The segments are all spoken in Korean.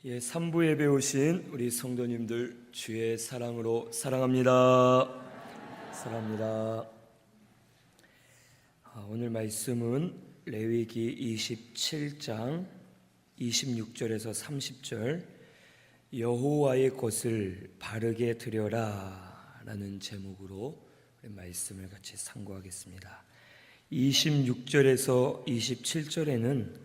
3부 예배 오신 우리 성도님들 주의 사랑으로 사랑합니다. 사랑합니다. 오늘 말씀은 레위기 27장 26절에서 30절 여호와의 것을 바르게 드려라 라는 제목으로 말씀을 같이 상고하겠습니다. 26절에서 27절에는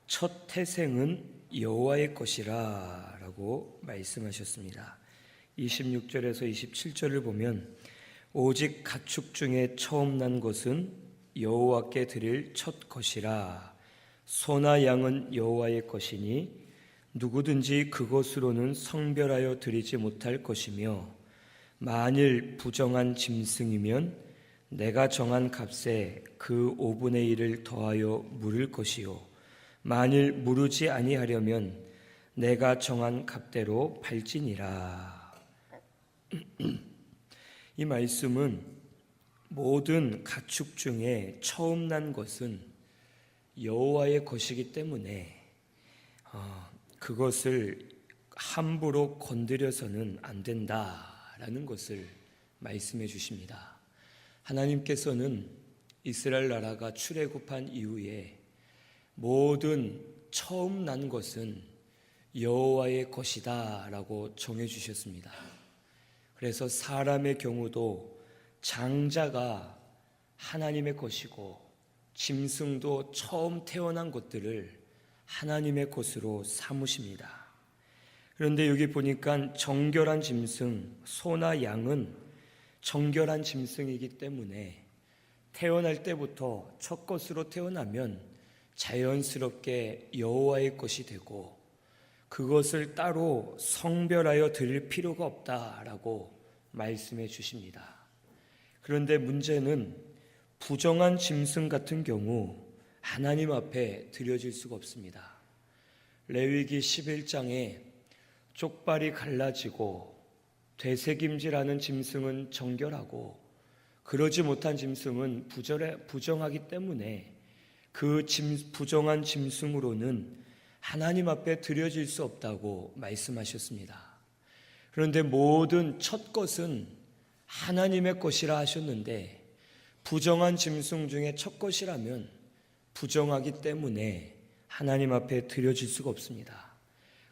첫 태생은 여호와의 것이라 라고 말씀하셨습니다. 26절에서 27절을 보면 오직 가축 중에 처음 난 것은 여호와께 드릴 첫 것이라 소나 양은 여호와의 것이니 누구든지 그것으로는 성별하여 드리지 못할 것이며 만일 부정한 짐승이면 내가 정한 값에 그 5분의 1을 더하여 물을 것이요 만일 무르지 아니하려면 내가 정한 값대로 발지니라. 이 말씀은 모든 가축 중에 처음 난 것은 여호와의 것이기 때문에 그것을 함부로 건드려서는 안 된다라는 것을 말씀해 주십니다. 하나님께서는 이스라엘 나라가 출애굽한 이후에 모든 처음 난 것은 여호와의 것이다 라고 정해 주셨습니다. 그래서 사람의 경우도 장자가 하나님의 것이고 짐승도 처음 태어난 것들을 하나님의 것으로 삼으십니다. 그런데 여기 보니까 정결한 짐승, 소나 양은 정결한 짐승이기 때문에 태어날 때부터 첫 것으로 태어나면 자연스럽게 여호와의 것이 되고 그것을 따로 성별하여 드릴 필요가 없다라고 말씀해 주십니다. 그런데 문제는 부정한 짐승 같은 경우 하나님 앞에 드려질 수가 없습니다. 레위기 11장에 쪽발이 갈라지고 되새김질하는 짐승은 정결하고 그러지 못한 짐승은 부정하기 때문에 그 부정한 짐승으로는 하나님 앞에 드려질 수 없다고 말씀하셨습니다. 그런데 모든 첫 것은 하나님의 것이라 하셨는데 부정한 짐승 중에 첫 것이라면 부정하기 때문에 하나님 앞에 드려질 수가 없습니다.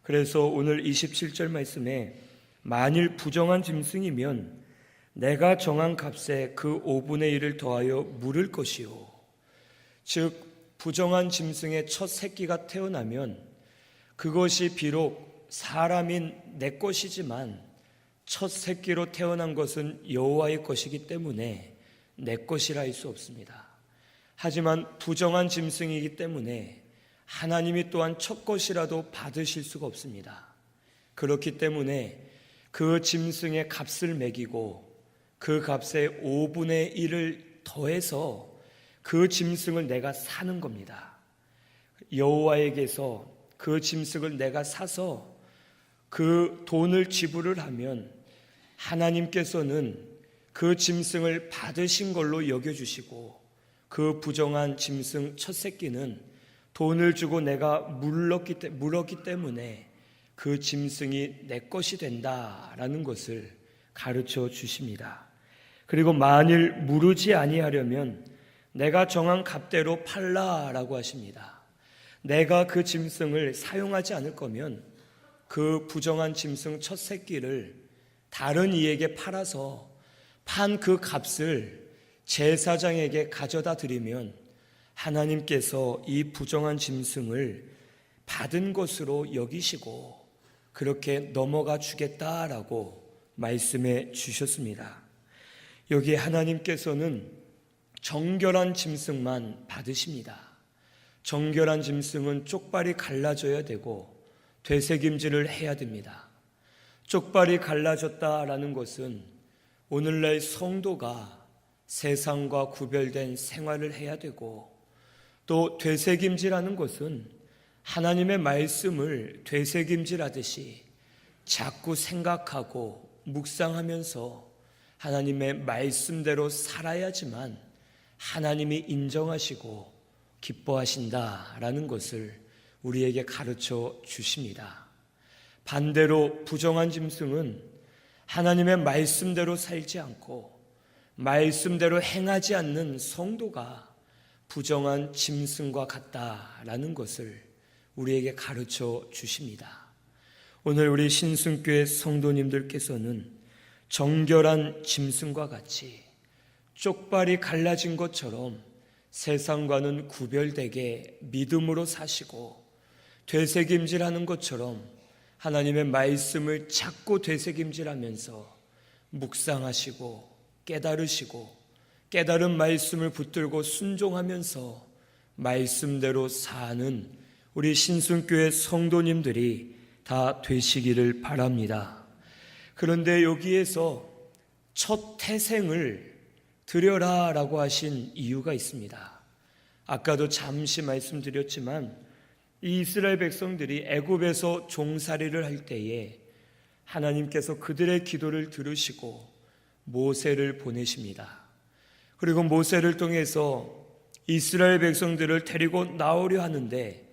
그래서 오늘 27절 말씀에 만일 부정한 짐승이면 내가 정한 값에 그 5분의 1을 더하여 물을 것이요 즉 부정한 짐승의 첫 새끼가 태어나면 그것이 비록 사람인 내 것이지만 첫 새끼로 태어난 것은 여호와의 것이기 때문에 내 것이라 할 수 없습니다. 하지만 부정한 짐승이기 때문에 하나님이 또한 첫 것이라도 받으실 수가 없습니다. 그렇기 때문에 그 짐승의 값을 매기고 그 값의 5분의 1을 더해서 그 짐승을 내가 사는 겁니다. 여호와에게서 그 짐승을 내가 사서 그 돈을 지불을 하면 하나님께서는 그 짐승을 받으신 걸로 여겨주시고 그 부정한 짐승 첫 새끼는 돈을 주고 내가 물었기 때문에 그 짐승이 내 것이 된다라는 것을 가르쳐 주십니다. 그리고 만일 무르지 아니하려면 내가 정한 값대로 팔라라고 하십니다. 내가 그 짐승을 사용하지 않을 거면 그 부정한 짐승 첫 새끼를 다른 이에게 팔아서 판 그 값을 제사장에게 가져다 드리면 하나님께서 이 부정한 짐승을 받은 것으로 여기시고 그렇게 넘어가 주겠다라고 말씀해 주셨습니다. 여기 하나님께서는 정결한 짐승만 받으십니다. 정결한 짐승은 쪽발이 갈라져야 되고 되새김질을 해야 됩니다. 쪽발이 갈라졌다라는 것은 오늘날 성도가 세상과 구별된 생활을 해야 되고 또 되새김질하는 것은 하나님의 말씀을 되새김질하듯이 자꾸 생각하고 묵상하면서 하나님의 말씀대로 살아야지만 하나님이 인정하시고 기뻐하신다라는 것을 우리에게 가르쳐 주십니다. 반대로 부정한 짐승은 하나님의 말씀대로 살지 않고 말씀대로 행하지 않는 성도가 부정한 짐승과 같다라는 것을 우리에게 가르쳐 주십니다. 오늘 우리 신순교회 성도님들께서는 정결한 짐승과 같이 쪽발이 갈라진 것처럼 세상과는 구별되게 믿음으로 사시고 되새김질하는 것처럼 하나님의 말씀을 찾고 되새김질하면서 묵상하시고 깨달으시고 깨달은 말씀을 붙들고 순종하면서 말씀대로 사는 우리 신순교회 성도님들이 다 되시기를 바랍니다. 그런데 여기에서 첫 태생을 드려라 라고 하신 이유가 있습니다. 아까도 잠시 말씀드렸지만 이 이스라엘 백성들이 애굽에서 종살이를 할 때에 하나님께서 그들의 기도를 들으시고 모세를 보내십니다. 그리고 모세를 통해서 이스라엘 백성들을 데리고 나오려 하는데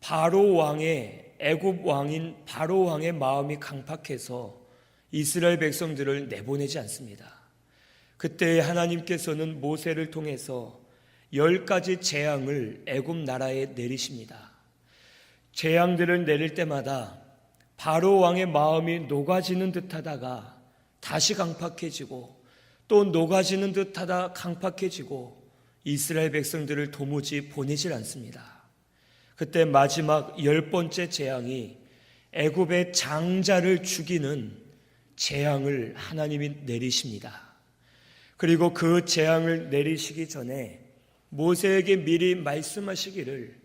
바로 왕의 애굽 왕인 바로 왕의 마음이 강팍해서 이스라엘 백성들을 내보내지 않습니다. 그때 하나님께서는 모세를 통해서 10가지 재앙을 애굽 나라에 내리십니다. 재앙들을 내릴 때마다 바로 왕의 마음이 녹아지는 듯하다가 다시 강팍해지고 또 녹아지는 듯하다 강팍해지고 이스라엘 백성들을 도무지 보내질 않습니다. 그때 마지막 10번째 재앙이 애굽의 장자를 죽이는 재앙을 하나님이 내리십니다. 그리고 그 재앙을 내리시기 전에 모세에게 미리 말씀하시기를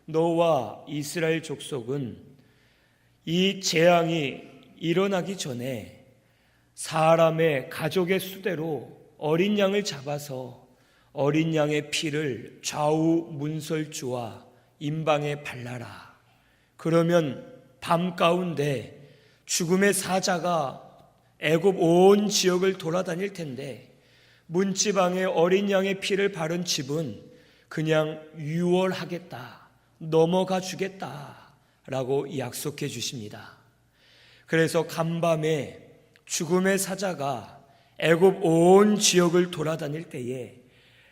너와 이스라엘 족속은 이 재앙이 일어나기 전에 사람의 가족의 수대로 어린 양을 잡아서 어린 양의 피를 좌우 문설주와 임방에 발라라. 그러면 밤 가운데 죽음의 사자가 애굽 온 지역을 돌아다닐 텐데 문지방에 어린 양의 피를 바른 집은 그냥 유월하겠다. 넘어가 주겠다라고 약속해 주십니다. 그래서 간밤에 죽음의 사자가 애굽 온 지역을 돌아다닐 때에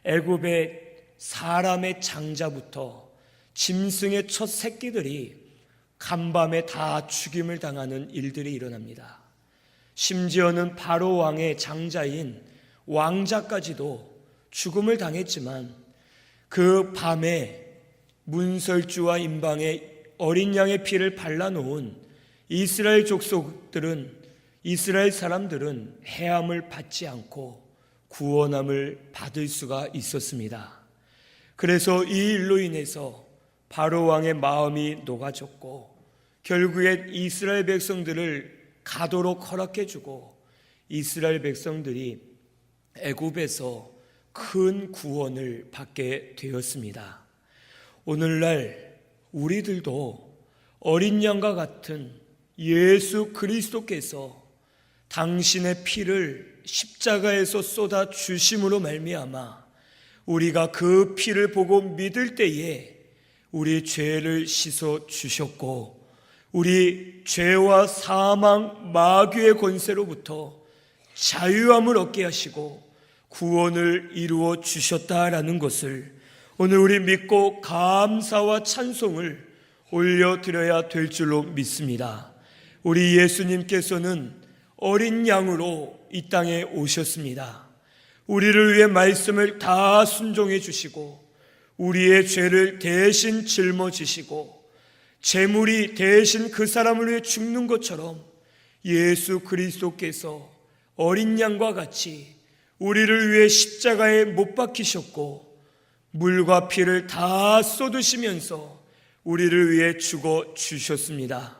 애굽의 사람의 장자부터 짐승의 첫 새끼들이 간밤에 다 죽임을 당하는 일들이 일어납니다. 심지어는 바로 왕의 장자인 왕자까지도 죽음을 당했지만 그 밤에 문설주와 임방에 어린 양의 피를 발라놓은 이스라엘 족속들은 이스라엘 사람들은 해함을 받지 않고 구원함을 받을 수가 있었습니다. 그래서 이 일로 인해서 바로 왕의 마음이 녹아졌고 결국엔 이스라엘 백성들을 가도록 허락해주고 이스라엘 백성들이 애굽에서 큰 구원을 받게 되었습니다. 오늘날 우리들도 어린 양과 같은 예수 그리스도께서 당신의 피를 십자가에서 쏟아 주심으로 말미암아 우리가 그 피를 보고 믿을 때에 우리 죄를 씻어 주셨고 우리 죄와 사망 마귀의 권세로부터 자유함을 얻게 하시고 구원을 이루어 주셨다라는 것을 오늘 우리 믿고 감사와 찬송을 올려드려야 될 줄로 믿습니다. 우리 예수님께서는 어린 양으로 이 땅에 오셨습니다. 우리를 위해 말씀을 다 순종해 주시고 우리의 죄를 대신 짊어지시고 제물이 대신 그 사람을 위해 죽는 것처럼 예수 그리스도께서 어린 양과 같이 우리를 위해 십자가에 못 박히셨고 물과 피를 다 쏟으시면서 우리를 위해 죽어 주셨습니다.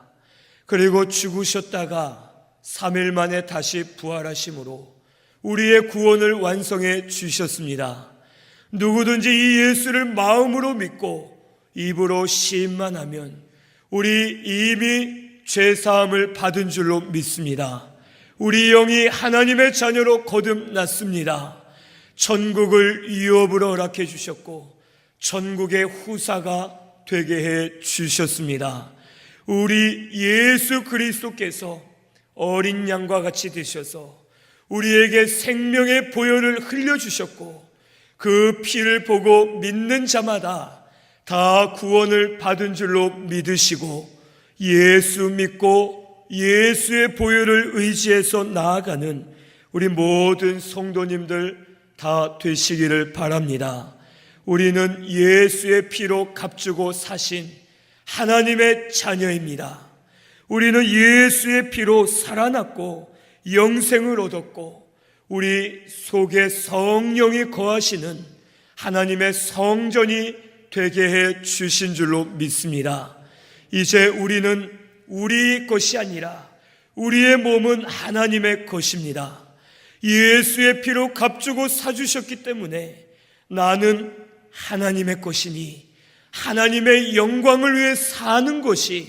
그리고 죽으셨다가 3일 만에 다시 부활하심으로 우리의 구원을 완성해 주셨습니다. 누구든지 이 예수를 마음으로 믿고 입으로 시인만 하면 우리 이미 죄사함을 받은 줄로 믿습니다. 우리 영이 하나님의 자녀로 거듭났습니다. 천국을 유업으로 허락해 주셨고 천국의 후사가 되게 해 주셨습니다. 우리 예수 그리스도께서 어린 양과 같이 되셔서 우리에게 생명의 보혈을 흘려주셨고 그 피를 보고 믿는 자마다 다 구원을 받은 줄로 믿으시고 예수 믿고 예수의 보혈을 의지해서 나아가는 우리 모든 성도님들 다 되시기를 바랍니다. 우리는 예수의 피로 값주고 사신 하나님의 자녀입니다. 우리는 예수의 피로 살아났고 영생을 얻었고 우리 속에 성령이 거하시는 하나님의 성전이 되게 해 주신 줄로 믿습니다. 이제 우리는 우리 것이 아니라 우리의 몸은 하나님의 것입니다. 예수의 피로 값주고 사주셨기 때문에 나는 하나님의 것이니 하나님의 영광을 위해 사는 것이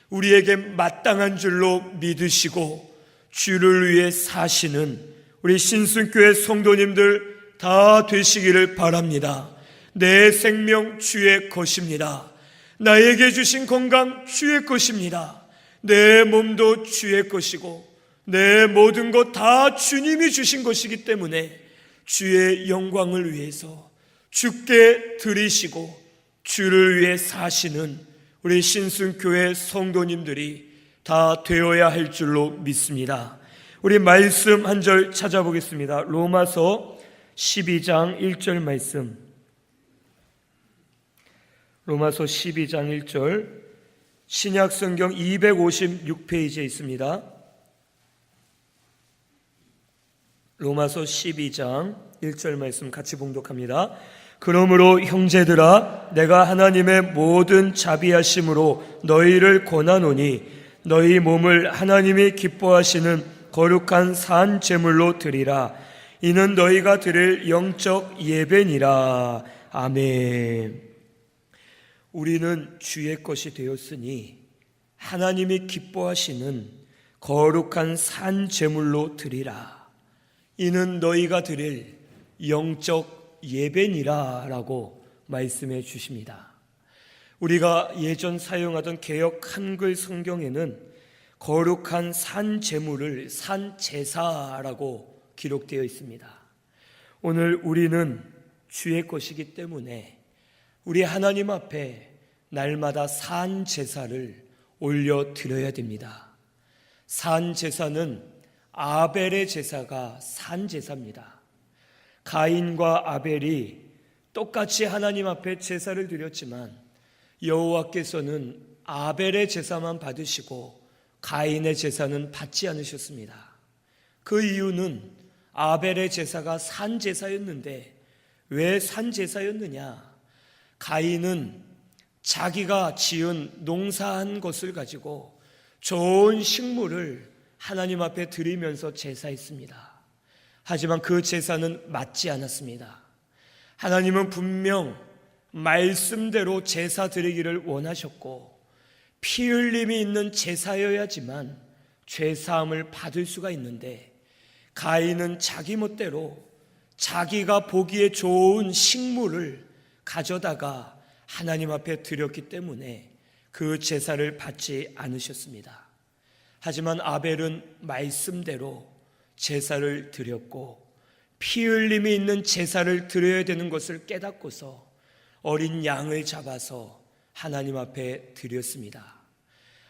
우리에게 마땅한 줄로 믿으시고 주를 위해 사시는 우리 신순교회 성도님들 다 되시기를 바랍니다. 내 생명 주의 것입니다. 나에게 주신 건강 주의 것입니다. 내 몸도 주의 것이고 내 모든 것 다 주님이 주신 것이기 때문에 주의 영광을 위해서 주께 드리시고 주를 위해 사시는 우리 신순교회 성도님들이 다 되어야 할 줄로 믿습니다. 우리 말씀 한 절 찾아보겠습니다. 로마서 12장 1절 말씀. 로마서 12장 1절 신약성경 256페이지에 있습니다. 로마서 12장 1절 말씀 같이 봉독합니다. 그러므로 형제들아 내가 하나님의 모든 자비하심으로 너희를 권하노니 너희 몸을 하나님이 기뻐하시는 거룩한 산 제물로 드리라. 이는 너희가 드릴 영적 예배니라. 아멘. 우리는 주의 것이 되었으니 하나님이 기뻐하시는 거룩한 산 제물로 드리라. 이는 너희가 드릴 영적 예배니라 라고 말씀해 주십니다. 우리가 예전 사용하던 개역 한글 성경에는 거룩한 산 제물을 산 제사라고 기록되어 있습니다. 오늘 우리는 주의 것이기 때문에 우리 하나님 앞에 날마다 산 제사를 올려 드려야 됩니다. 산 제사는 아벨의 제사가 산 제사입니다. 가인과 아벨이 똑같이 하나님 앞에 제사를 드렸지만 여호와께서는 아벨의 제사만 받으시고 가인의 제사는 받지 않으셨습니다. 그 이유는 아벨의 제사가 산 제사였는데 왜 산 제사였느냐? 가인은 자기가 지은 농사한 것을 가지고 좋은 식물을 하나님 앞에 드리면서 제사했습니다. 하지만 그 제사는 맞지 않았습니다. 하나님은 분명 말씀대로 제사 드리기를 원하셨고 피 흘림이 있는 제사여야지만 죄사함을 받을 수가 있는데 가인은 자기 멋대로 자기가 보기에 좋은 식물을 가져다가 하나님 앞에 드렸기 때문에 그 제사를 받지 않으셨습니다. 하지만 아벨은 말씀대로 제사를 드렸고 피 흘림이 있는 제사를 드려야 되는 것을 깨닫고서 어린 양을 잡아서 하나님 앞에 드렸습니다.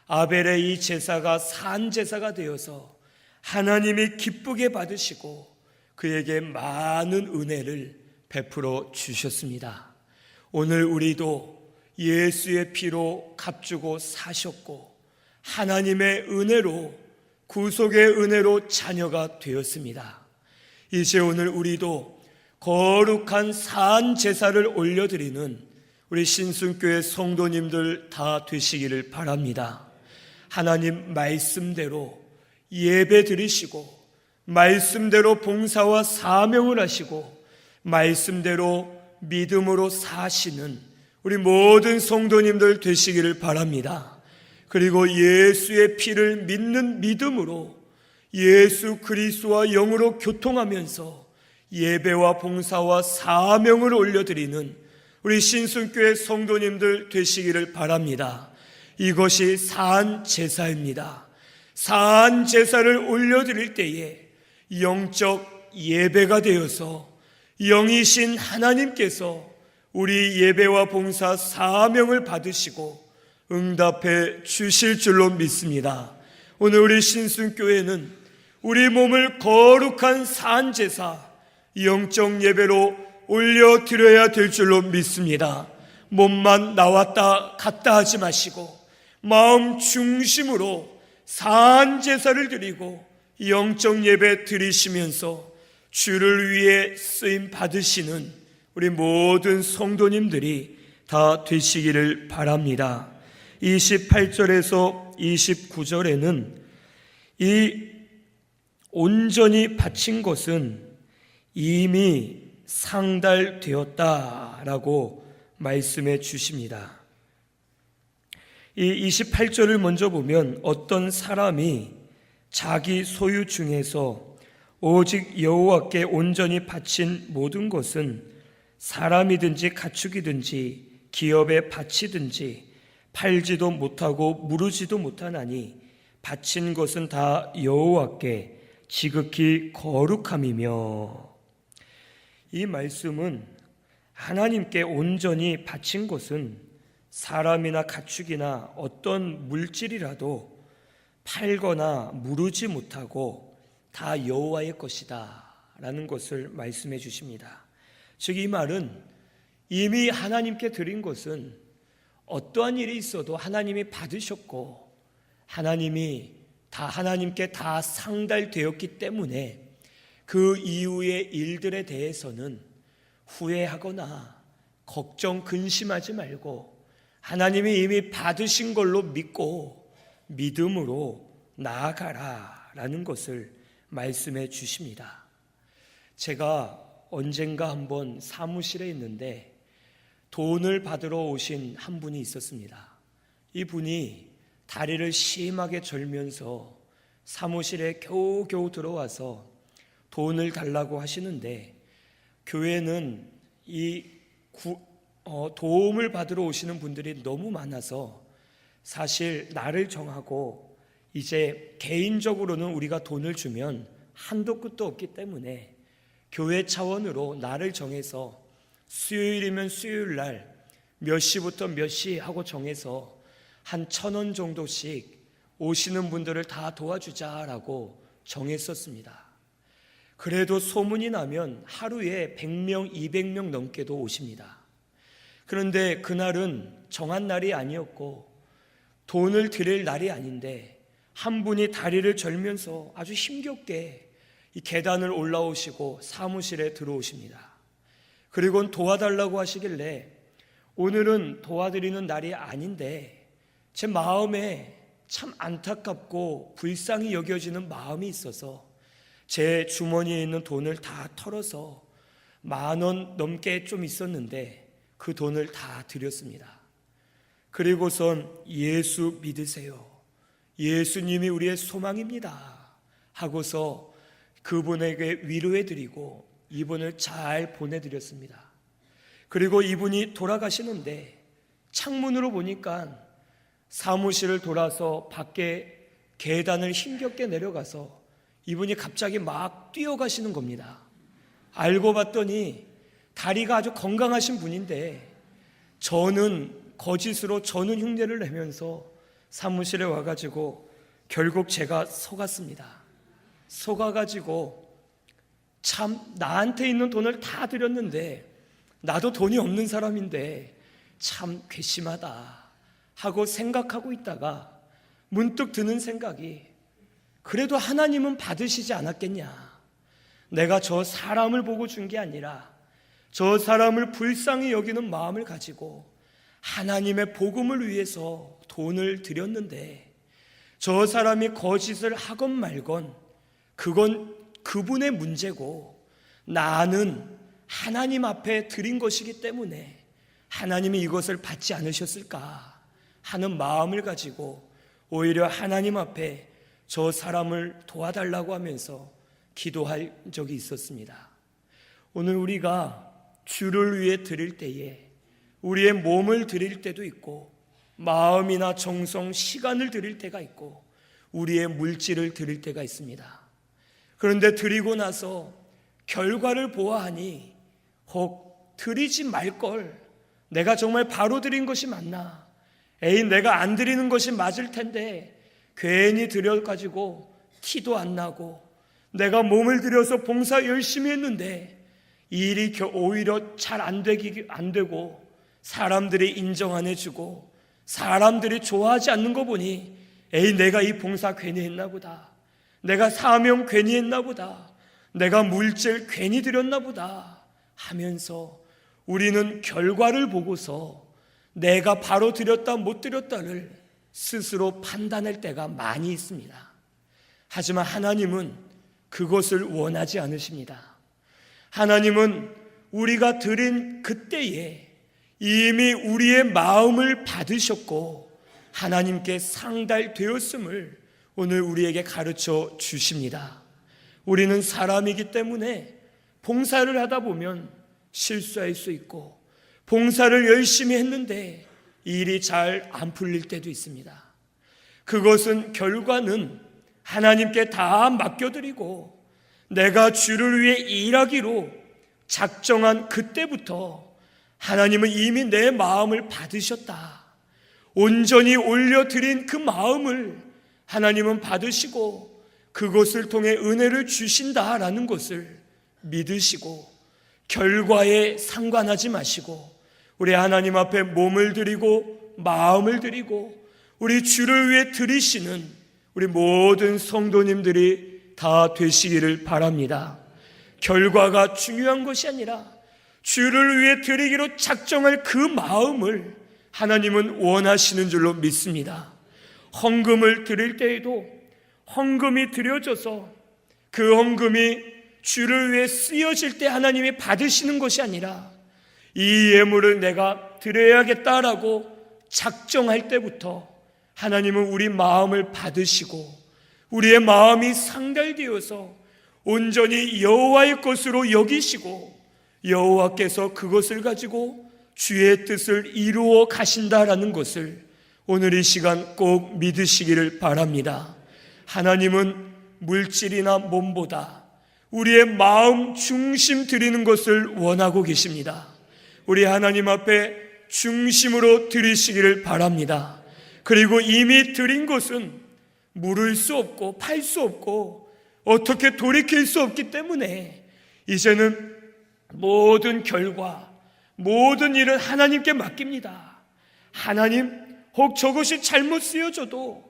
아벨의 이 제사가 산 제사가 되어서 하나님이 기쁘게 받으시고 그에게 많은 은혜를 베풀어 주셨습니다. 오늘 우리도 예수의 피로 값주고 사셨고 하나님의 은혜로 구속의 은혜로 자녀가 되었습니다. 이제 오늘 우리도 거룩한 산 제사를 올려드리는 우리 신순교회 성도님들 다 되시기를 바랍니다. 하나님 말씀대로 예배 드리시고 말씀대로 봉사와 사명을 하시고 말씀대로 믿음으로 사시는 우리 모든 성도님들 되시기를 바랍니다. 그리고 예수의 피를 믿는 믿음으로 예수 그리스도와 영으로 교통하면서 예배와 봉사와 사명을 올려드리는 우리 신순교회 성도님들 되시기를 바랍니다. 이것이 사한 제사입니다. 사한 제사를 올려드릴 때에 영적 예배가 되어서 영이신 하나님께서 우리 예배와 봉사 사명을 받으시고 응답해 주실 줄로 믿습니다. 오늘 우리 신순교회는 우리 몸을 거룩한 사한 제사, 영적 예배로 올려드려야 될 줄로 믿습니다. 몸만 나왔다 갔다 하지 마시고 마음 중심으로 사한 제사를 드리고 영적 예배 드리시면서 주를 위해 쓰임 받으시는 우리 모든 성도님들이 다 되시기를 바랍니다. 28절에서 29절에는 이 온전히 바친 것은 이미 상달되었다라고 말씀해 주십니다. 이 28절을 먼저 보면 어떤 사람이 자기 소유 중에서 오직 여호와께 온전히 바친 모든 것은 사람이든지 가축이든지 기업에 바치든지 팔지도 못하고 무르지도 못하나니 바친 것은 다 여호와께 지극히 거룩함이며, 이 말씀은 하나님께 온전히 바친 것은 사람이나 가축이나 어떤 물질이라도 팔거나 무르지 못하고 다 여호와의 것이다 라는 것을 말씀해 주십니다. 즉 이 말은 이미 하나님께 드린 것은 어떠한 일이 있어도 하나님이 받으셨고 하나님께 다 상달되었기 때문에 그 이후의 일들에 대해서는 후회하거나 걱정, 근심하지 말고 하나님이 이미 받으신 걸로 믿고 믿음으로 나아가라라는 것을 말씀해 주십니다. 제가 언젠가 한번 사무실에 있는데 돈을 받으러 오신 한 분이 있었습니다. 이분이 다리를 심하게 절면서 사무실에 겨우겨우 들어와서 돈을 달라고 하시는데, 교회는 도움을 받으러 오시는 분들이 너무 많아서 사실 날을 정하고 이제 개인적으로는 우리가 돈을 주면 한도 끝도 없기 때문에 교회 차원으로 날을 정해서 수요일이면 수요일 날 몇 시부터 몇 시 하고 정해서 한 1,000원 정도씩 오시는 분들을 다 도와주자라고 정했었습니다. 그래도 소문이 나면 하루에 100명, 200명 넘게도 오십니다. 그런데 그날은 정한 날이 아니었고 돈을 드릴 날이 아닌데 한 분이 다리를 절면서 아주 힘겹게 이 계단을 올라오시고 사무실에 들어오십니다. 그리고 도와달라고 하시길래 오늘은 도와드리는 날이 아닌데 제 마음에 참 안타깝고 불쌍히 여겨지는 마음이 있어서 제 주머니에 있는 돈을 다 털어서 10,000원 넘게 좀 있었는데 그 돈을 다 드렸습니다. 그리고선 예수 믿으세요. 예수님이 우리의 소망입니다 하고서 그분에게 위로해드리고 이분을 잘 보내드렸습니다. 그리고 이분이 돌아가시는데 창문으로 보니까 사무실을 돌아서 밖에 계단을 힘겹게 내려가서 이분이 갑자기 막 뛰어가시는 겁니다. 알고 봤더니 다리가 아주 건강하신 분인데 저는 거짓으로 저는 흉내를 내면서 사무실에 와가지고 결국 제가 속았습니다. 속아가지고 참 나한테 있는 돈을 다 드렸는데 나도 돈이 없는 사람인데 참 괘씸하다 하고 생각하고 있다가 문득 드는 생각이, 그래도 하나님은 받으시지 않았겠냐. 내가 저 사람을 보고 준 게 아니라 저 사람을 불쌍히 여기는 마음을 가지고 하나님의 복음을 위해서 돈을 드렸는데 저 사람이 거짓을 하건 말건 그건 그분의 문제고 나는 하나님 앞에 드린 것이기 때문에 하나님이 이것을 받지 않으셨을까 하는 마음을 가지고 오히려 하나님 앞에 저 사람을 도와달라고 하면서 기도할 적이 있었습니다. 오늘 우리가 주를 위해 드릴 때에 우리의 몸을 드릴 때도 있고 마음이나 정성, 시간을 드릴 때가 있고 우리의 물질을 드릴 때가 있습니다. 그런데 드리고 나서 결과를 보아하니 혹 드리지 말걸, 내가 정말 바로 드린 것이 맞나, 내가 안 드리는 것이 맞을 텐데 괜히 드려가지고 티도 안 나고, 내가 몸을 들여서 봉사 열심히 했는데 일이 오히려 잘 안 되고 사람들이 인정 안 해주고 사람들이 좋아하지 않는 거 보니 내가 이 봉사 괜히 했나 보다, 내가 사명 괜히 했나 보다, 내가 물질 괜히 드렸나 보다 하면서 우리는 결과를 보고서 내가 바로 드렸다 못 드렸다를 스스로 판단할 때가 많이 있습니다. 하지만 하나님은 그것을 원하지 않으십니다. 하나님은 우리가 드린 그때에 이미 우리의 마음을 받으셨고 하나님께 상달되었음을 오늘 우리에게 가르쳐 주십니다. 우리는 사람이기 때문에 봉사를 하다 보면 실수할 수 있고, 봉사를 열심히 했는데 일이 잘 안 풀릴 때도 있습니다. 그것은 결과는 하나님께 다 맡겨드리고 내가 주를 위해 일하기로 작정한 그때부터 하나님은 이미 내 마음을 받으셨다, 온전히 올려드린 그 마음을 하나님은 받으시고 그것을 통해 은혜를 주신다라는 것을 믿으시고 결과에 상관하지 마시고 우리 하나님 앞에 몸을 드리고 마음을 드리고 우리 주를 위해 드리시는 우리 모든 성도님들이 다 되시기를 바랍니다. 결과가 중요한 것이 아니라 주를 위해 드리기로 작정할 그 마음을 하나님은 원하시는 줄로 믿습니다. 헌금을 드릴 때에도 헌금이 드려져서 그 헌금이 주를 위해 쓰여질 때 하나님이 받으시는 것이 아니라 이 예물을 내가 드려야겠다라고 작정할 때부터 하나님은 우리 마음을 받으시고 우리의 마음이 상달되어서 온전히 여호와의 것으로 여기시고 여호와께서 그것을 가지고 주의 뜻을 이루어 가신다라는 것을 오늘 이 시간 꼭 믿으시기를 바랍니다. 하나님은 물질이나 몸보다 우리의 마음 중심 드리는 것을 원하고 계십니다. 우리 하나님 앞에 중심으로 드리시기를 바랍니다. 그리고 이미 드린 것은 물을 수 없고 팔 수 없고 어떻게 돌이킬 수 없기 때문에 이제는 모든 결과, 모든 일은 하나님께 맡깁니다. 하나님, 혹 저것이 잘못 쓰여져도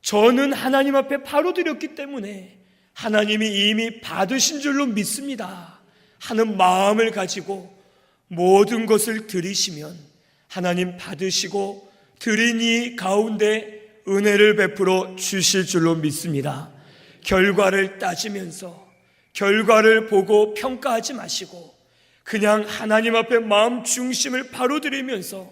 저는 하나님 앞에 바로 드렸기 때문에 하나님이 이미 받으신 줄로 믿습니다 하는 마음을 가지고 모든 것을 드리시면 하나님 받으시고 드린 이 가운데 은혜를 베풀어 주실 줄로 믿습니다. 결과를 따지면서 결과를 보고 평가하지 마시고 그냥 하나님 앞에 마음 중심을 바로 드리면서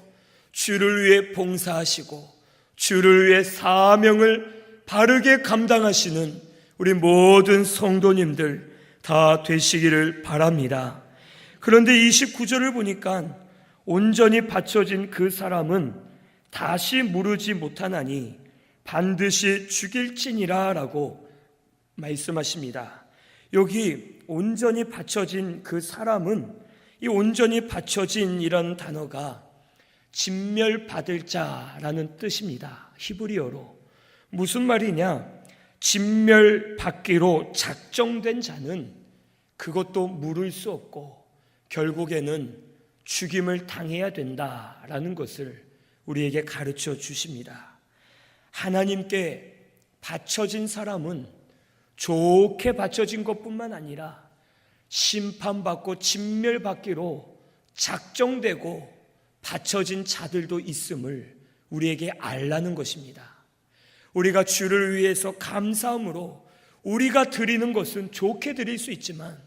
주를 위해 봉사하시고 주를 위해 사명을 바르게 감당하시는 우리 모든 성도님들 다 되시기를 바랍니다. 그런데 29절을 보니까 온전히 바쳐진 그 사람은 다시 무르지 못하나니 반드시 죽일지니라 라고 말씀하십니다. 여기 온전히 바쳐진 그 사람은, 이 온전히 바쳐진이라는 단어가 진멸받을 자라는 뜻입니다. 히브리어로. 무슨 말이냐? 진멸받기로 작정된 자는 그것도 물을 수 없고 결국에는 죽임을 당해야 된다라는 것을 우리에게 가르쳐 주십니다. 하나님께 바쳐진 사람은 좋게 바쳐진 것뿐만 아니라 심판받고 진멸받기로 작정되고 바쳐진 자들도 있음을 우리에게 알라는 것입니다. 우리가 주를 위해서 감사함으로 우리가 드리는 것은 좋게 드릴 수 있지만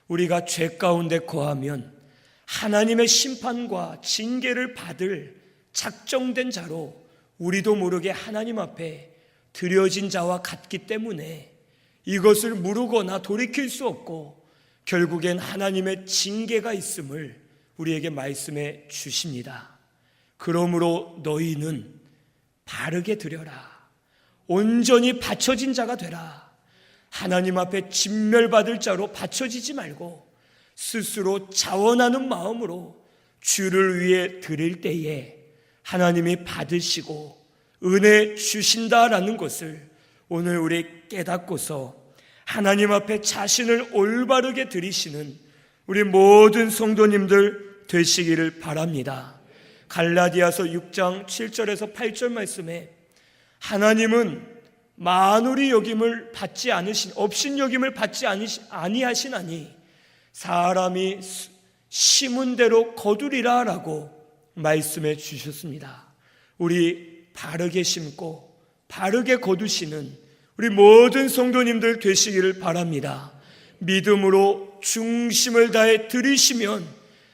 우리가 죄 가운데 거하면 하나님의 심판과 징계를 받을 작정된 자로 우리도 모르게 하나님 앞에 드려진 자와 같기 때문에 이것을 무르거나 돌이킬 수 없고 결국엔 하나님의 징계가 있음을 우리에게 말씀해 주십니다. 그러므로 너희는 바르게 드려라. 온전히 바쳐진 자가 되라. 하나님 앞에 진멸받을 자로 바쳐지지 말고 스스로 자원하는 마음으로 주를 위해 드릴 때에 하나님이 받으시고 은혜 주신다라는 것을 오늘 우리 깨닫고서 하나님 앞에 자신을 올바르게 드리시는 우리 모든 성도님들 되시기를 바랍니다. 갈라디아서 6장 7절에서 8절 말씀에 하나님은 만홀이 여김을 받지 않으신 업신여김을 받지 아니하시나니 사람이 심은 대로 거두리라 라고 말씀해 주셨습니다. 우리 바르게 심고 바르게 거두시는 우리 모든 성도님들 되시기를 바랍니다. 믿음으로 중심을 다해 드리시면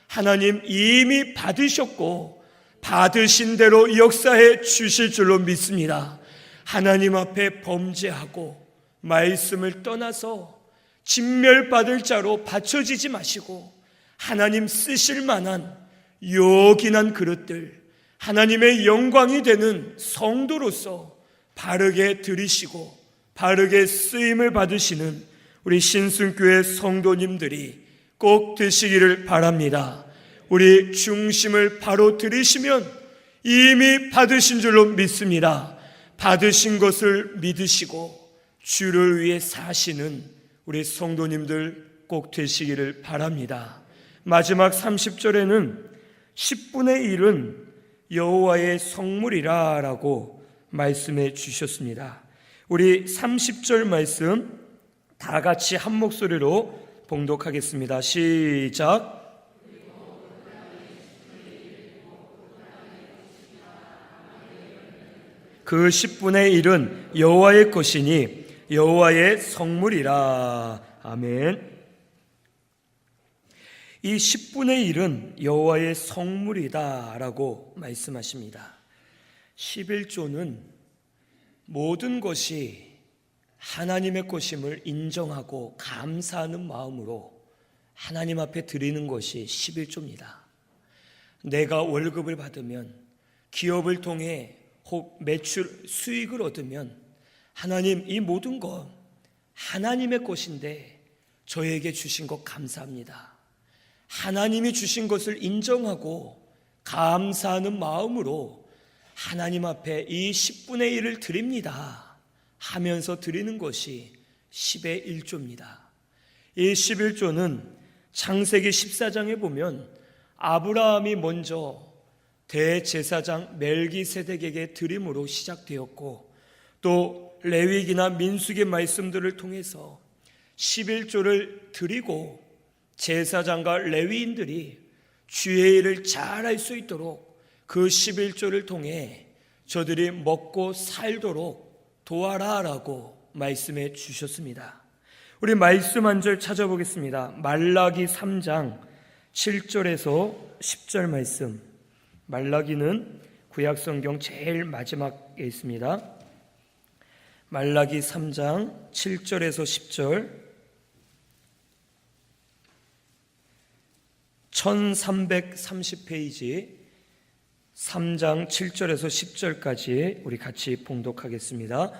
하나님 이미 받으셨고 받으신 대로 역사해 주실 줄로 믿습니다. 하나님 앞에 범죄하고 말씀을 떠나서 진멸받을 자로 바쳐지지 마시고 하나님 쓰실 만한 요긴한 그릇들, 하나님의 영광이 되는 성도로서 바르게 드리시고 바르게 쓰임을 받으시는 우리 신순교회 성도님들이 꼭 되시기를 바랍니다. 우리 중심을 바로 들이시면 이미 받으신 줄로 믿습니다. 받으신 것을 믿으시고 주를 위해 사시는 우리 성도님들 꼭 되시기를 바랍니다. 마지막 30절에는 10분의 1은 여호와의 성물이라 라고 말씀해 주셨습니다. 우리 30절 말씀 다 같이 한 목소리로 봉독하겠습니다. 시작. 그 10분의 1은 여호와의 것이니 여호와의 성물이라. 아멘. 이 10분의 1은 여호와의 성물이다 라고 말씀하십니다. 11조는 모든 것이 하나님의 것임을 인정하고 감사하는 마음으로 하나님 앞에 드리는 것이 11조입니다. 내가 월급을 받으면, 기업을 통해 혹 매출 수익을 얻으면 하나님, 이 모든 것 하나님의 것인데 저에게 주신 것 감사합니다. 하나님이 주신 것을 인정하고 감사하는 마음으로 하나님 앞에 이 10분의 1을 드립니다 하면서 드리는 것이 10의 1조입니다. 이 11조는 창세기 14장에 보면 아브라함이 먼저 대제사장 멜기세덱에게 드림으로 시작되었고, 또 레위기나 민수기 말씀들을 통해서 11조를 드리고 제사장과 레위인들이 주의 일을 잘할 수 있도록 그 11조를 통해 저들이 먹고 살도록 도와라 라고 말씀해 주셨습니다. 우리 말씀 한 절 찾아보겠습니다. 말라기 3장 7절에서 10절 말씀. 말라기는 구약성경 제일 마지막에 있습니다. 말라기 3장 7절에서 10절, 1330페이지 3장 7절에서 10절까지 우리 같이 봉독하겠습니다.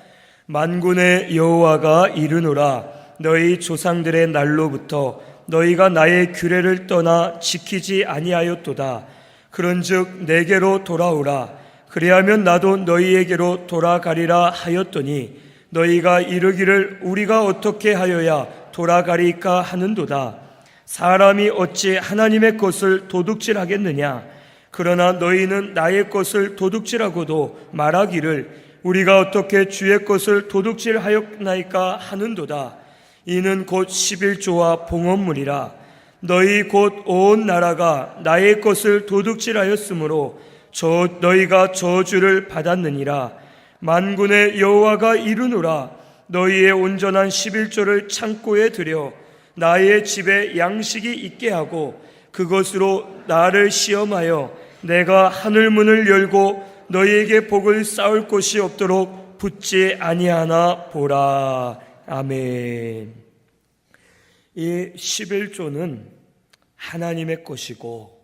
만군의 여호와가 이르노라. 너희 조상들의 날로부터 너희가 나의 규례를 떠나 지키지 아니하였도다. 그런즉 내게로 돌아오라. 그리하면 나도 너희에게로 돌아가리라 하였더니 너희가 이르기를 우리가 어떻게 하여야 돌아가리까 하는도다. 사람이 어찌 하나님의 것을 도둑질하겠느냐? 그러나 너희는 나의 것을 도둑질하고도 말하기를 우리가 어떻게 주의 것을 도둑질하였나이까 하는도다. 이는 곧 11조와 봉헌물이라. 너희 곧 온 나라가 나의 것을 도둑질하였으므로 너희가 저주를 받았느니라. 만군의 여호와가 이르노라. 너희의 온전한 11조를 창고에 들여 나의 집에 양식이 있게 하고 그것으로 나를 시험하여 내가 하늘문을 열고 너희에게 복을 쌓을 곳이 없도록 붙지 아니하나 보라. 아멘. 이 11조는 하나님의 것이고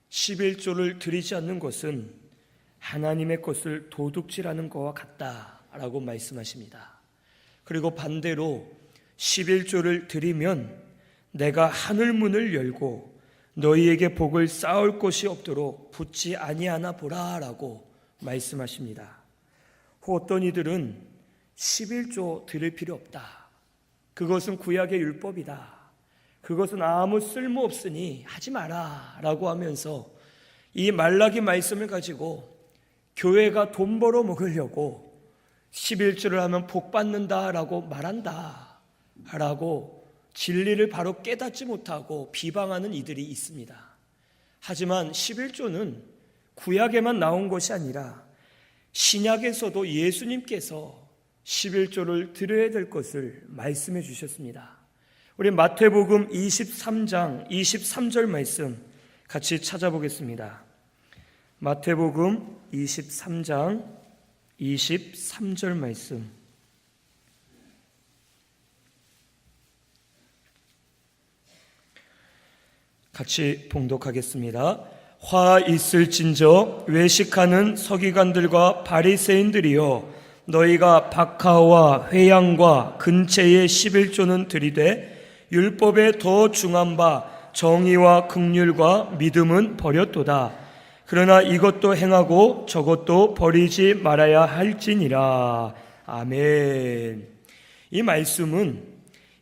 11조를 드리지 않는 것은 하나님의 것을 도둑질하는 것과 같다라고 말씀하십니다. 그리고 반대로 11조를 드리면 내가 하늘문을 열고 너희에게 복을 쌓을 곳이 없도록 붙지 아니하나 보라라고 말씀하십니다. 어떤 이들은 11조 드릴 필요 없다. 그것은 구약의 율법이다. 그것은 아무 쓸모없으니 하지 마라 라고 하면서 이 말라기 말씀을 가지고 교회가 돈 벌어 먹으려고 11조를 하면 복 받는다라고 말한다 라고 진리를 바로 깨닫지 못하고 비방하는 이들이 있습니다. 하지만 11조는 구약에만 나온 것이 아니라 신약에서도 예수님께서 11조를 드려야 될 것을 말씀해 주셨습니다. 우리 마태복음 23장 23절 말씀 같이 찾아보겠습니다. 마태복음 23장 23절 말씀 같이 봉독하겠습니다. 화 있을진저 외식하는 서기관들과 바리새인들이여, 너희가 박하와 회양과 근체의 11조는 드리되 율법에 더 중한 바 정의와 긍휼과 믿음은 버렸도다. 그러나 이것도 행하고 저것도 버리지 말아야 할지니라. 아멘. 이 말씀은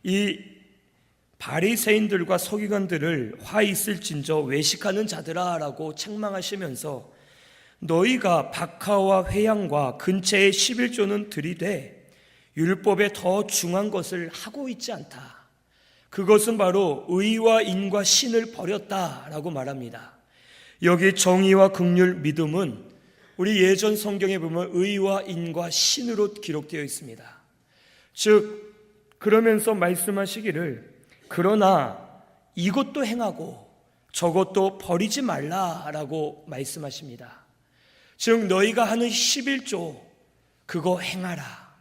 이 바리새인들과 서기관들을 화 있을진저 외식하는 자들아 라고 책망하시면서 너희가 박하와 회양과 근체의 11조는 드리되 율법에 더 중한 것을 하고 있지 않다. 그것은 바로 의와 인과 신을 버렸다라고 말합니다. 여기 정의와 긍휼, 믿음은 우리 예전 성경에 보면 의와 인과 신으로 기록되어 있습니다. 즉 그러면서 말씀하시기를 그러나 이것도 행하고 저것도 버리지 말라라고 말씀하십니다. 즉 너희가 하는 11조 그거 행하라.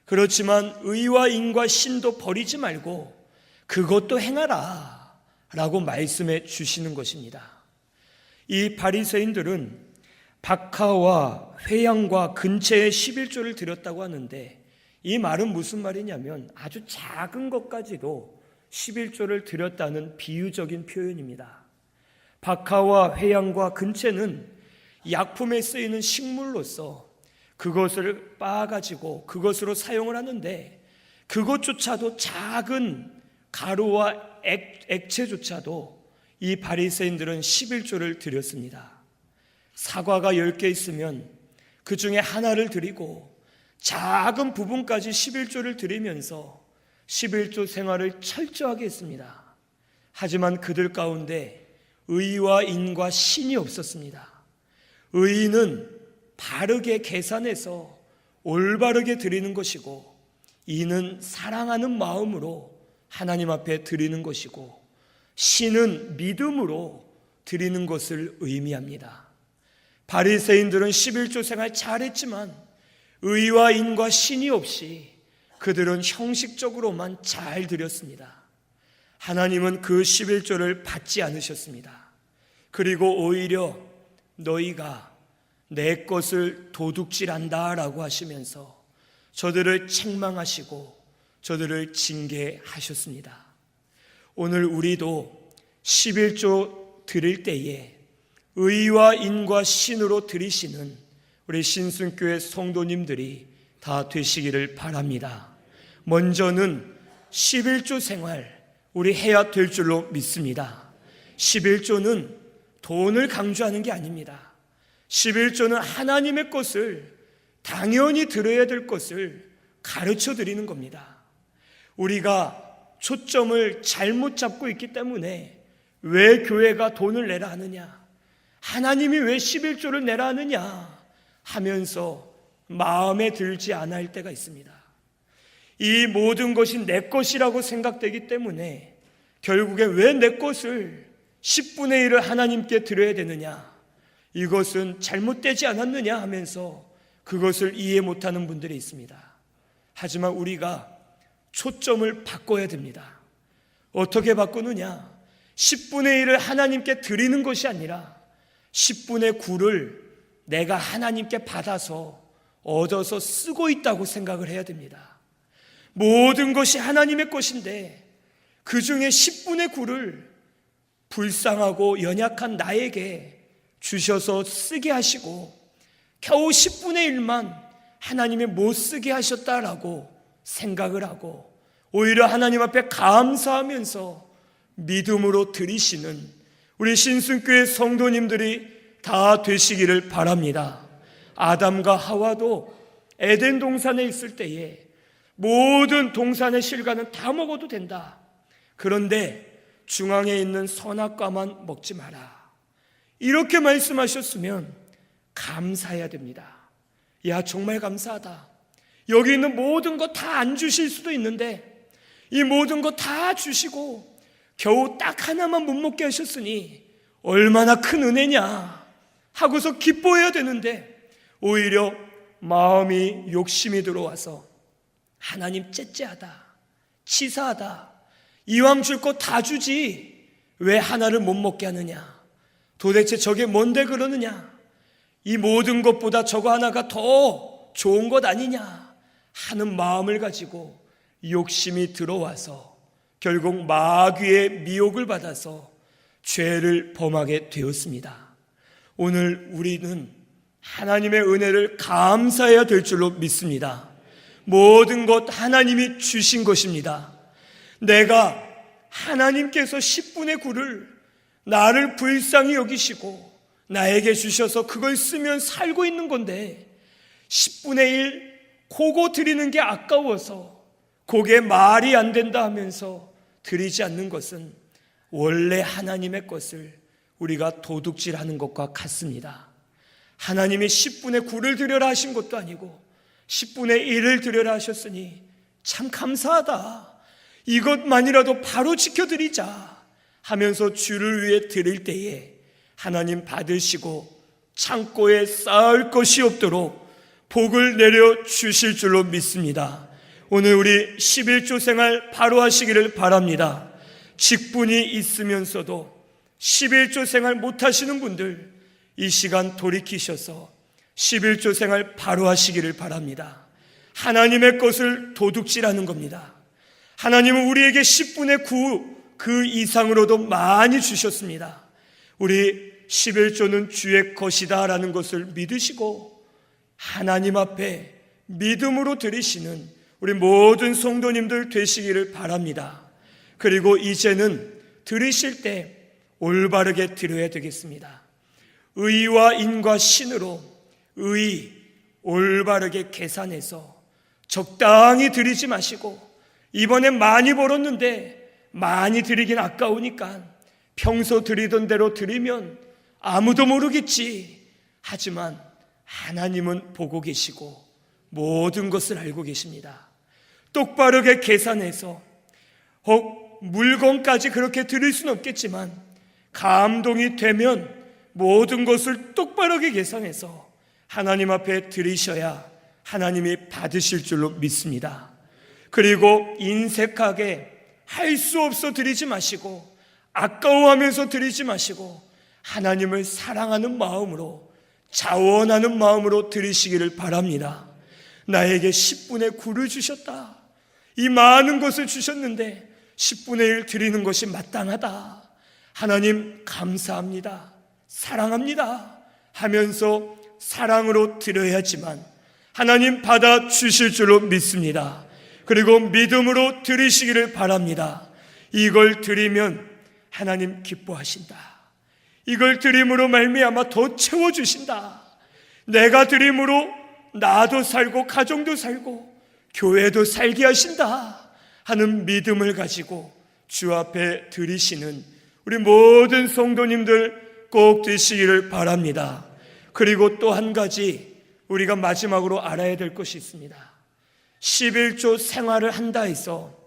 그렇지만 의와 인과 신도 버리지 말고 그것도 행하라 라고 말씀해 주시는 것입니다. 이 바리새인들은 박하와 회양과 근체의 11조를 드렸다고 하는데 이 말은 무슨 말이냐면 아주 작은 것까지도 11조를 드렸다는 비유적인 표현입니다. 박하와 회양과 근체는 약품에 쓰이는 식물로서 그것을 빻아가지고 그것으로 사용을 하는데 그것조차도 작은 가루와 액체조차도 이 바리새인들은 11조를 드렸습니다. 사과가 10개 있으면 그 중에 하나를 드리고 작은 부분까지 11조를 드리면서 11조 생활을 철저하게 했습니다. 하지만 그들 가운데 의와 인과 신이 없었습니다. 의는 바르게 계산해서 올바르게 드리는 것이고 이는 사랑하는 마음으로 하나님 앞에 드리는 것이고 신은 믿음으로 드리는 것을 의미합니다. 바리새인들은 11조 생활 잘했지만 의와 인과 신이 없이 그들은 형식적으로만 잘 드렸습니다. 하나님은 그 11조를 받지 않으셨습니다. 그리고 오히려 너희가 내 것을 도둑질한다 라고 하시면서 저들을 책망하시고 저들을 징계하셨습니다. 오늘 우리도 11조 드릴 때에 의와 인과 신으로 드리시는 우리 신순교회 성도님들이 다 되시기를 바랍니다. 먼저는 11조 생활 우리 해야 될 줄로 믿습니다. 11조는 돈을 강조하는 게 아닙니다. 11조는 하나님의 것을 당연히 드려야 될 것을 가르쳐 드리는 겁니다. 우리가 초점을 잘못 잡고 있기 때문에 왜 교회가 돈을 내라 하느냐, 하나님이 왜 11조를 내라 하느냐 하면서 마음에 들지 않을 때가 있습니다. 이 모든 것이 내 것이라고 생각되기 때문에 결국에 왜 내 것을 10분의 1을 하나님께 드려야 되느냐, 이것은 잘못되지 않았느냐 하면서 그것을 이해 못하는 분들이 있습니다. 하지만 우리가 초점을 바꿔야 됩니다. 어떻게 바꾸느냐, 10분의 1을 하나님께 드리는 것이 아니라 10분의 9를 내가 하나님께 받아서 얻어서 쓰고 있다고 생각을 해야 됩니다. 모든 것이 하나님의 것인데 그 중에 10분의 9를 불쌍하고 연약한 나에게 주셔서 쓰게 하시고 겨우 10분의 1만 하나님이 못 쓰게 하셨다라고 생각을 하고 오히려 하나님 앞에 감사하면서 믿음으로 드리시는 우리 신순교회 성도님들이 다 되시기를 바랍니다. 아담과 하와도 에덴 동산에 있을 때에 모든 동산의 실과는 다 먹어도 된다. 그런데 중앙에 있는 선악과만 먹지 마라. 이렇게 말씀하셨으면 감사해야 됩니다. 야, 정말 감사하다. 여기 있는 모든 거 다 안 주실 수도 있는데 이 모든 거 다 주시고 겨우 딱 하나만 못 먹게 하셨으니 얼마나 큰 은혜냐 하고서 기뻐해야 되는데 오히려 마음이 욕심이 들어와서 하나님 째째하다, 치사하다, 이왕 줄 거 다 주지 왜 하나를 못 먹게 하느냐, 도대체 저게 뭔데 그러느냐, 이 모든 것보다 저거 하나가 더 좋은 것 아니냐 하는 마음을 가지고 욕심이 들어와서 결국 마귀의 미혹을 받아서 죄를 범하게 되었습니다. 오늘 우리는 하나님의 은혜를 감사해야 될 줄로 믿습니다. 모든 것 하나님이 주신 것입니다. 내가 하나님께서 10분의 9를 나를 불쌍히 여기시고 나에게 주셔서 그걸 쓰면 살고 있는 건데 10분의 1 그거 드리는 게 아까워서 그게 말이 안 된다 하면서 드리지 않는 것은 원래 하나님의 것을 우리가 도둑질하는 것과 같습니다. 하나님이 10분의 9를 드려라 하신 것도 아니고 10분의 1을 드려라 하셨으니 참 감사하다, 이것만이라도 바로 지켜드리자 하면서 주를 위해 드릴 때에 하나님 받으시고 창고에 쌓을 것이 없도록 복을 내려 주실 줄로 믿습니다. 오늘 우리 11조 생활 바로 하시기를 바랍니다. 직분이 있으면서도 11조 생활 못하시는 분들 이 시간 돌이키셔서 11조 생활 바로 하시기를 바랍니다. 하나님의 것을 도둑질하는 겁니다. 하나님은 우리에게 10분의 9 그 이상으로도 많이 주셨습니다. 우리 11조는 주의 것이다 라는 것을 믿으시고 하나님 앞에 믿음으로 드리시는 우리 모든 성도님들 되시기를 바랍니다. 그리고 이제는 드리실 때 올바르게 드려야 되겠습니다. 의와 인과 신으로 의 올바르게 계산해서 적당히 드리지 마시고 이번에 많이 벌었는데 많이 드리긴 아까우니까 평소 드리던 대로 드리면 아무도 모르겠지. 하지만 하나님은 보고 계시고 모든 것을 알고 계십니다. 똑바르게 계산해서 혹 물건까지 그렇게 드릴 수는 없겠지만 감동이 되면 모든 것을 똑바르게 계산해서 하나님 앞에 드리셔야 하나님이 받으실 줄로 믿습니다. 그리고 인색하게 할 수 없어 드리지 마시고 아까워하면서 드리지 마시고 하나님을 사랑하는 마음으로 자원하는 마음으로 드리시기를 바랍니다. 나에게 10분의 9를 주셨다. 이 많은 것을 주셨는데 10분의 1 드리는 것이 마땅하다. 하나님 감사합니다. 사랑합니다. 하면서 사랑으로 드려야지만 하나님 받아 주실 줄로 믿습니다. 그리고 믿음으로 드리시기를 바랍니다. 이걸 드리면 하나님 기뻐하신다. 이걸 드림으로 말미암아 더 채워주신다. 내가 드림으로 나도 살고 가정도 살고 교회도 살게 하신다 하는 믿음을 가지고 주 앞에 드리시는 우리 모든 성도님들 꼭 되시기를 바랍니다. 그리고 또 한 가지 우리가 마지막으로 알아야 될 것이 있습니다. 11조 생활을 한다 해서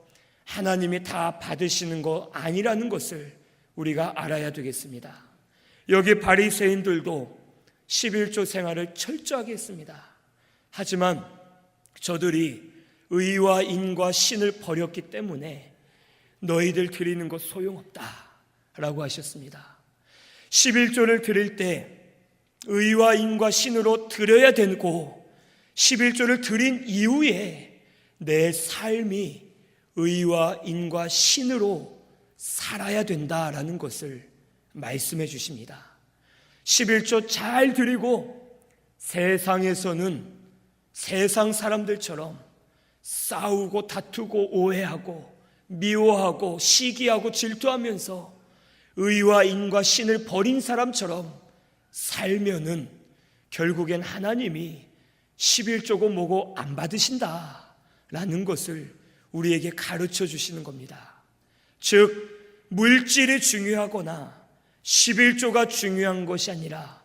하나님이 다 받으시는 거 아니라는 것을 우리가 알아야 되겠습니다. 여기 바리새인들도 11조 생활을 철저하게 했습니다. 하지만 저들이 의와 인과 신을 버렸기 때문에 너희들 드리는 것 소용없다 라고 하셨습니다. 11조를 드릴 때 의와 인과 신으로 드려야 되고 11조를 드린 이후에 내 삶이 의와 인과 신으로 살아야 된다라는 것을 말씀해 주십니다. 11조 잘 드리고 세상에서는 세상 사람들처럼 싸우고 다투고 오해하고 미워하고 시기하고 질투하면서 의와 인과 신을 버린 사람처럼 살면은 결국엔 하나님이 11조고 뭐고 안 받으신다라는 것을 우리에게 가르쳐 주시는 겁니다. 즉 물질이 중요하거나 11조가 중요한 것이 아니라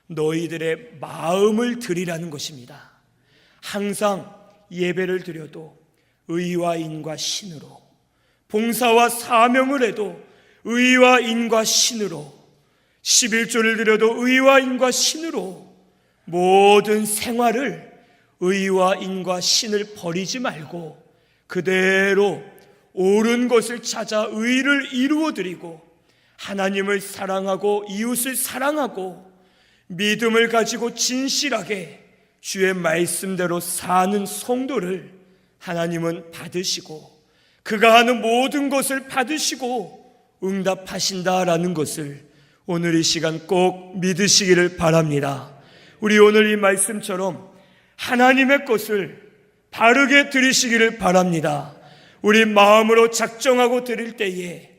너희들의 마음을 드리라는 것입니다. 항상 예배를 드려도 의와 인과 신으로, 봉사와 사명을 해도 의와 인과 신으로, 11조를 드려도 의와 인과 신으로, 모든 생활을 의와 인과 신을 버리지 말고 그대로 옳은 것을 찾아 의를 이루어드리고 하나님을 사랑하고 이웃을 사랑하고 믿음을 가지고 진실하게 주의 말씀대로 사는 성도를 하나님은 받으시고 그가 하는 모든 것을 받으시고 응답하신다라는 것을 오늘 이 시간 꼭 믿으시기를 바랍니다. 우리 오늘 이 말씀처럼 하나님의 것을 바르게 드리시기를 바랍니다. 우리 마음으로 작정하고 드릴 때에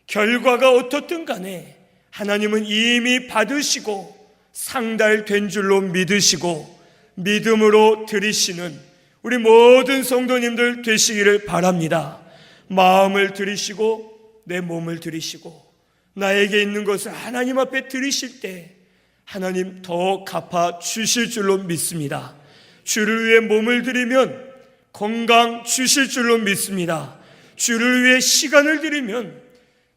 결과가 어떻든 간에 하나님은 이미 받으시고 상달된 줄로 믿으시고 믿음으로 드리시는 우리 모든 성도님들 되시기를 바랍니다. 마음을 드리시고 내 몸을 드리시고 나에게 있는 것을 하나님 앞에 드리실 때 하나님 더 갚아 주실 줄로 믿습니다. 주를 위해 몸을 드리면 건강 주실 줄로 믿습니다. 주를 위해 시간을 드리면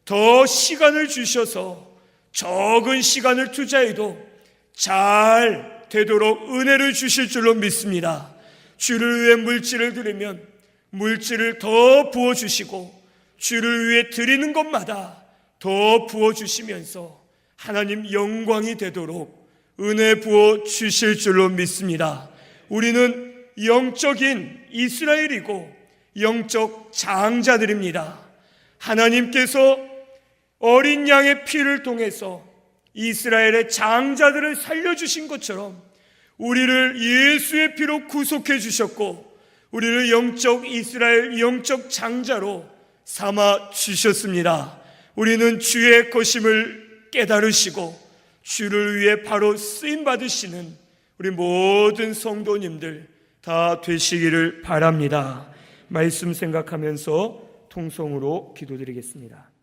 더 시간을 주셔서 적은 시간을 투자해도 잘 되도록 은혜를 주실 줄로 믿습니다. 주를 위해 물질을 드리면 물질을 더 부어주시고 주를 위해 드리는 것마다 더 부어주시면서 하나님 영광이 되도록 은혜 부어 주실 줄로 믿습니다. 우리는 영적인 이스라엘이고 영적 장자들입니다. 하나님께서 어린 양의 피를 통해서 이스라엘의 장자들을 살려주신 것처럼 우리를 예수의 피로 구속해 주셨고 우리를 영적 이스라엘, 영적 장자로 삼아 주셨습니다. 우리는 주의 것임을 깨달으시고 주를 위해 바로 쓰임받으시는 우리 모든 성도님들 다 되시기를 바랍니다. 말씀 생각하면서 통성으로 기도드리겠습니다.